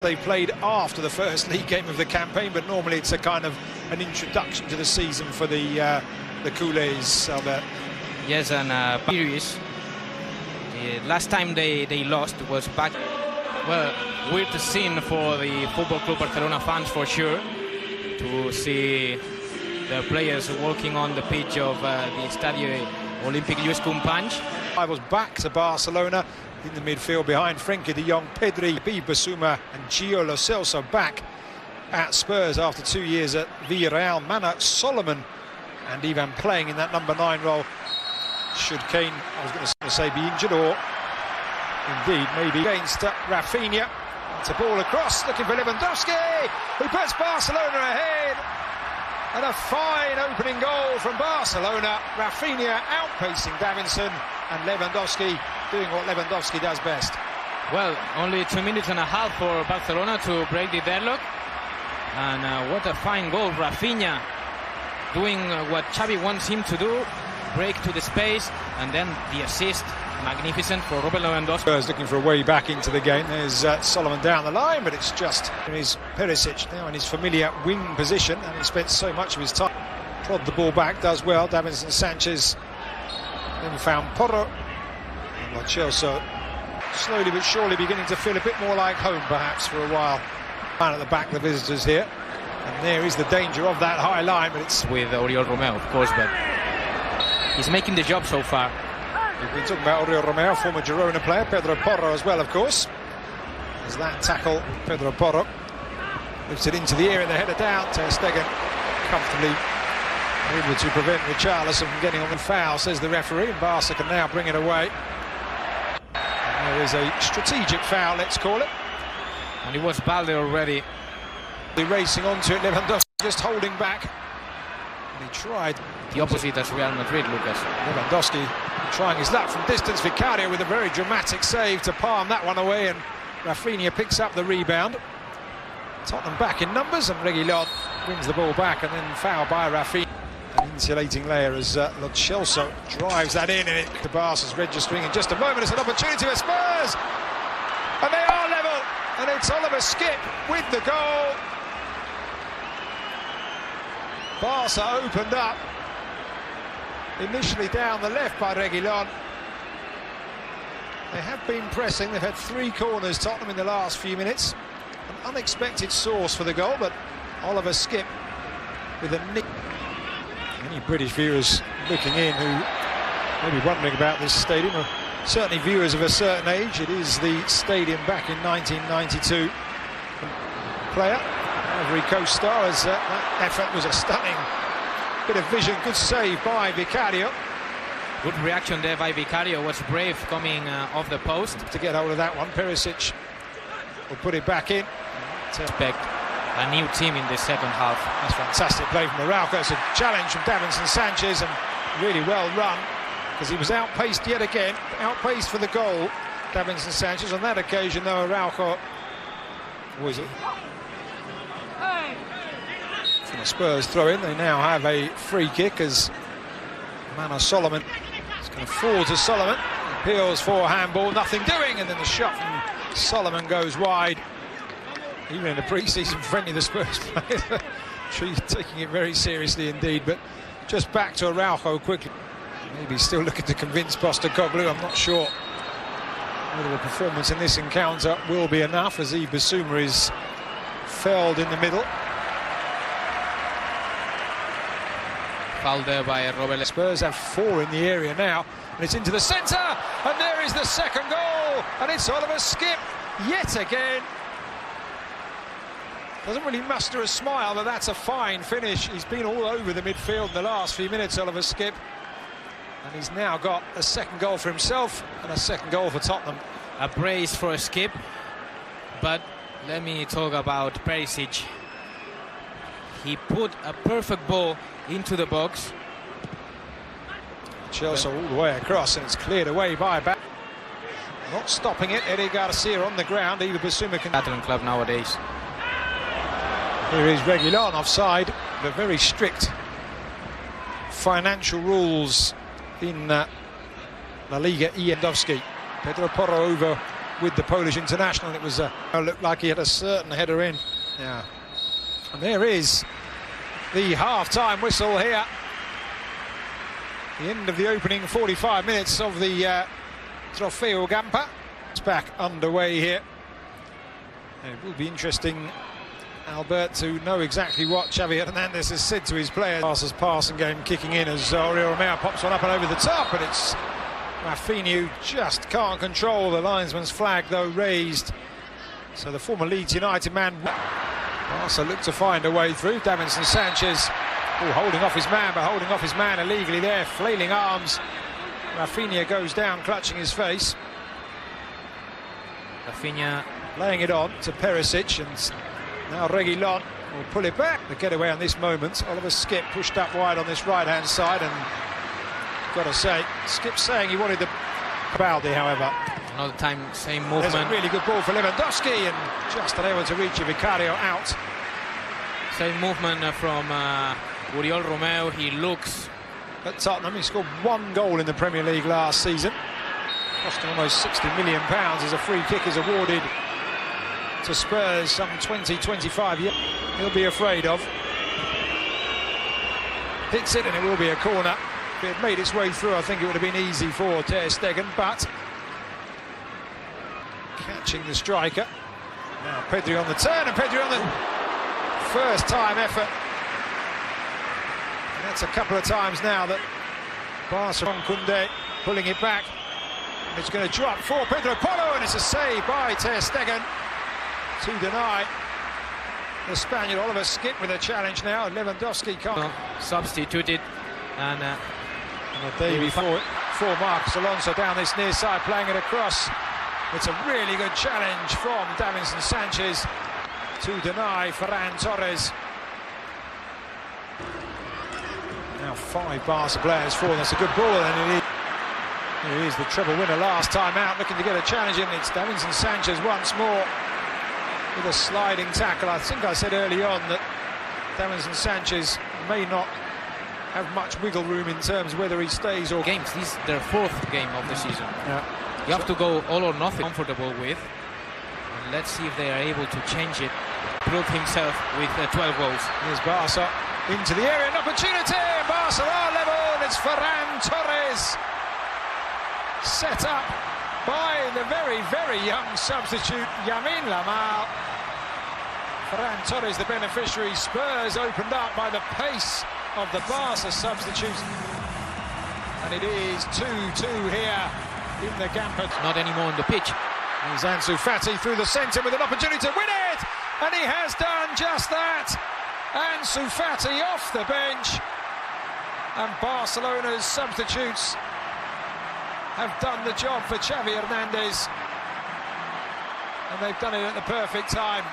They played after the first league game of the campaign, but normally it's a kind of an introduction to the season for the Culés, Albert. Yes, and series. Last time they lost was back. Well, weird scene for the Football Club Barcelona fans for sure, to see the players walking on the pitch of the Estadio Olímpic Lluís Companys. I was back to Barcelona in the midfield behind Frenkie de Jong, Pedri, Bissouma and Gio Lo Celso back at Spurs after 2 years at Villarreal. Mana, Solomon and Ivan playing in that number 9 role. Should Kane, I was going to say, be injured, or indeed maybe against Rafinha. It's a ball across, looking for Lewandowski, who puts Barcelona ahead. And a fine opening goal from Barcelona. Rafinha outpacing Davinson, and Lewandowski doing what Lewandowski does best. Well, only 2 minutes and a half for Barcelona to break the deadlock. And what a fine goal. Rafinha doing what Xavi wants him to do. Break to the space, and then the assist. Magnificent for Robert Lewandowski. Spurs looking for a way back into the game. There's Solomon down the line, but it's just his Perisic now in his familiar wing position, and he spent so much of his time. Prod the ball back, does well. Davinson Sanchez then found Porro. And Lo Celso slowly but surely beginning to feel a bit more like home, perhaps, for a while. At the back, the visitors here, and there is the danger of that high line, but it's with Oriol Romeu, of course, but he's making the job so far. We've been talking about Oriol Romeu, former Girona player, Pedro Porro as well, of course. As that tackle, Pedro Porro lifts it into the air and the header down. Ter Stegen comfortably able to prevent Richarlison from getting on the foul, says the referee, and Barca can now bring it away. And there is a strategic foul, let's call it. And it was Balde already. Racing onto it, Lewandowski just holding back. And he tried. The opposite as Real Madrid, Lucas. Lewandowski trying his luck from distance. Vicario with a very dramatic save to palm that one away, and Rafinha picks up the rebound. Tottenham back in numbers, and Reguilón brings the ball back, and then foul by Rafinha. An insulating layer as Lo Celso drives that in, and the Barca's registering in just a moment. It's an opportunity for Spurs, and they are level, and it's Oliver Skipp with the goal. Barca opened up, initially down the left by Reguilón. They have been pressing. They've had 3 corners, Tottenham, in the last few minutes. An unexpected source for the goal, but Oliver Skipp with a nick. Any British viewers looking in who may be wondering about this stadium, or certainly viewers of a certain age, it is the stadium back in 1992. Player, Ivory Coast star, as that effort was a stunning bit of vision, good save by Vicario. Good reaction there by Vicario, was brave coming off the post. To get hold of that one, Perisic will put it back in. To expect a new team in the second half. That's fantastic play from Araujo. It's a challenge from Davinson Sanchez, and really well run, because he was outpaced yet again, outpaced for the goal, Davinson Sanchez. On that occasion, though, Araujo was it? From the Spurs throw in, they now have a free kick as Mana Solomon is going to fall to Solomon. Appeals for handball, nothing doing, and then the shot from Solomon goes wide. Even in the pre-season friendly, the Spurs players taking it very seriously indeed. But just back to Araujo quickly. Maybe still looking to convince Postecoglou. I'm not sure whether a performance in this encounter will be enough, as Bissouma is felled in the middle. Foul there by Robert. Spurs have 4 in the area now, and it's into the centre, and there is the second goal, and it's Oliver Skipp yet again. Doesn't really muster a smile, but that's a fine finish. He's been all over the midfield in the last few minutes, Oliver Skipp, and he's now got a second goal for himself and a second goal for Tottenham. A brace for Skipp, but let me talk about Perisic. He put a perfect ball into the box. Chelsea all the way across, and it's cleared away by back. Not stopping it, Eddie Garcia on the ground. Either Bissouma can... Catalan club nowadays. Here is Reguilón offside. The very strict financial rules in La Liga. Lewandowski. Pedro Porro over with the Polish international. It was looked like he had a certain header in. Yeah, and there is the half-time whistle here. The end of the opening 45 minutes of the Trofeo Gampa. It's back underway here. And it will be interesting, Albert, to know exactly what Xavi Hernandez has said to his players. Barca's passing game kicking in as Oriol Romeu pops one up and over the top, and it's Rafinha who just can't control. The linesman's flag, though, raised. So the former Leeds United man, Barca looked to find a way through. Davinson Sanchez, holding off his man, but holding off his man illegally there, flailing arms. Rafinha goes down, clutching his face. Rafinha laying it on to Perisic, and now Reguilon will pull it back. The getaway on this moment. Oliver Skip pushed up wide on this right-hand side, and got to say, Skip's saying he wanted the Baldi, however. Another time, same movement. There's a really good ball for Lewandowski, and just unable to reach it. Vicario out. Same movement from Oriol Romeu. He looks at Tottenham. He scored 1 goal in the Premier League last season. Costing almost £60 million as a free kick is awarded to Spurs some 20-25 years. He'll be afraid of. Hits it, and it will be a corner. If it had made its way through, I think it would have been easy for Ter Stegen, but catching the striker. Now Pedri on the turn, and Pedri on the first time effort. And that's a couple of times now that Barcelona Koundé pulling it back. And it's going to drop for Pedro Porro, and it's a save by Ter Stegen to deny the Spaniard. Oliver Skip with a challenge now, and Lewandowski can't. Substituted, and the day before Marcos Alonso down this near side, playing it across. It's a really good challenge from Davinson Sanchez to deny Ferran Torres. Now 5 Barca players, 4. That's a good ball, and he is the treble winner last time out, looking to get a challenge in. It's Davinson Sanchez once more with a sliding tackle. I think I said early on that Davinson Sanchez may not have much wiggle room in terms of whether he stays or... Games, this is their 4th game of the season. Yeah. You have to go all or nothing, comfortable with. And let's see if they are able to change it. Prove himself with 12 goals. Here's Barca into the area, an opportunity. Barca are level, and it's Ferran Torres, set up by the very, very young substitute Yamin Lamal. Ferran Torres the beneficiary. Spurs opened up by the pace of the Barca substitute, and it is 2-2 here in the Gampa. Not anymore on the pitch. Here's Ansu Fati through the centre with an opportunity to win it, and he has done just that. Ansu Fati off the bench, and Barcelona's substitutes have done the job for Xavi Hernandez, and they've done it at the perfect time.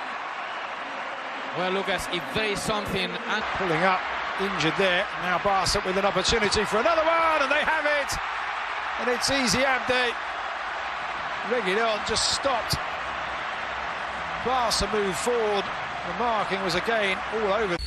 Well, Lucas, if there is something... Pulling up, injured there. Now Barca with an opportunity for another one, and they have it. And it's easy Abde. Reguilon just stopped. Barca moved forward. The marking was again all over